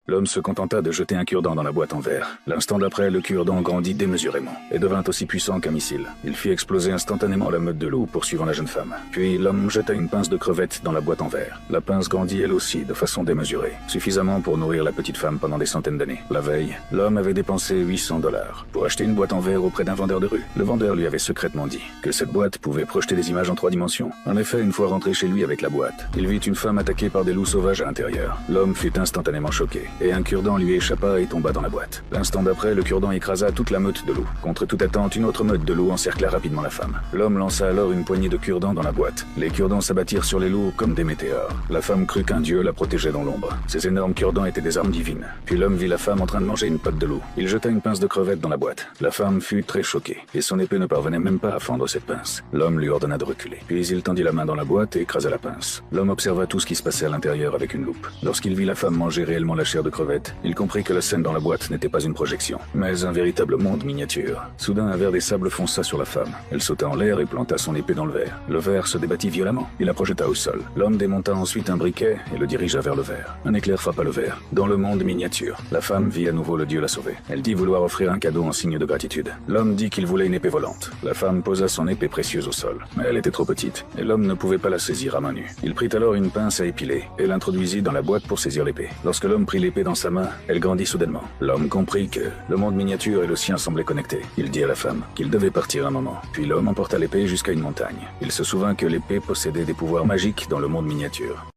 L'homme se contenta de jeter un cure-dent dans la boîte en verre. L'instant d'après, le cure-dent grandit démesurément et devint aussi puissant qu'un missile. Il fit exploser instantanément la meute de loups poursuivant la jeune femme. Puis l'homme jeta une pince de crevettes dans la boîte en verre. La pince grandit elle aussi de façon démesurée, suffisamment pour nourrir la petite femme pendant des centaines d'années. La veille, l'homme avait dépensé 800 $ pour acheter une boîte en verre auprès d'un vendeur de rue. Le vendeur lui avait secrètement dit que cette boîte pouvait projeter des images en 3 dimensions. En effet, une fois rentré chez lui avec la boîte, il vit une femme attaquée par des loups sauvages à l'intérieur. L'homme fut instantanément choqué, et un cure-dent lui échappa et tomba dans la boîte. L'instant d'après, le cure-dent écrasa toute la meute de loups. Contre toute attente, une autre meute de loups encercla rapidement la femme. L'homme lança alors une poignée de cure-dents dans la boîte. Les cure-dents s'abattirent sur les loups comme des météores. La femme crut qu'un dieu la protégeait dans l'ombre. Ces énormes cure-dents étaient des armes divines. Puis l'homme vit la femme en train de manger une patte de loup. Il jeta une pince de crevette dans la boîte. La femme fut très choquée, et son épée ne parvenait même pas à fendre cette pince. L'homme lui ordonna de reculer. Puis il tendit la main dans la boîte et écrasa la pince. L'homme observa tout ce qui se passait à l'intérieur avec une loupe. Lorsqu'il vit la femme manger réellement la chair de crevette, il comprit que la scène dans la boîte n'était pas une projection, mais un véritable monde miniature. Soudain, un verre des sables fonça sur la femme. Elle sauta en l'air et planta son épée dans le verre. Le verre se débattit violemment. Il la projeta au sol. L'homme démonta ensuite un briquet et le dirigea vers le verre. Un éclair frappa le verre. Dans le monde miniature, la femme vit à nouveau le dieu la sauver. Elle dit vouloir offrir un cadeau en signe de gratitude. L'homme dit qu'il voulait une épée volante. La femme posa son épée précieuse au sol, mais elle était trop petite, et l'homme ne pouvait pas la saisir à main nue. Il prit alors une pince à épiler et l'introduisit dans la boîte pour saisir l'épée. Lorsque l'homme prit l'épée dans sa main, elle grandit soudainement. L'homme comprit que le monde miniature et le sien semblaient connectés. Il dit à la femme qu'il devait partir un moment. Puis l'homme emporta l'épée jusqu'à une montagne. Il se souvint que l'épée possédait des pouvoirs magiques dans le monde miniature.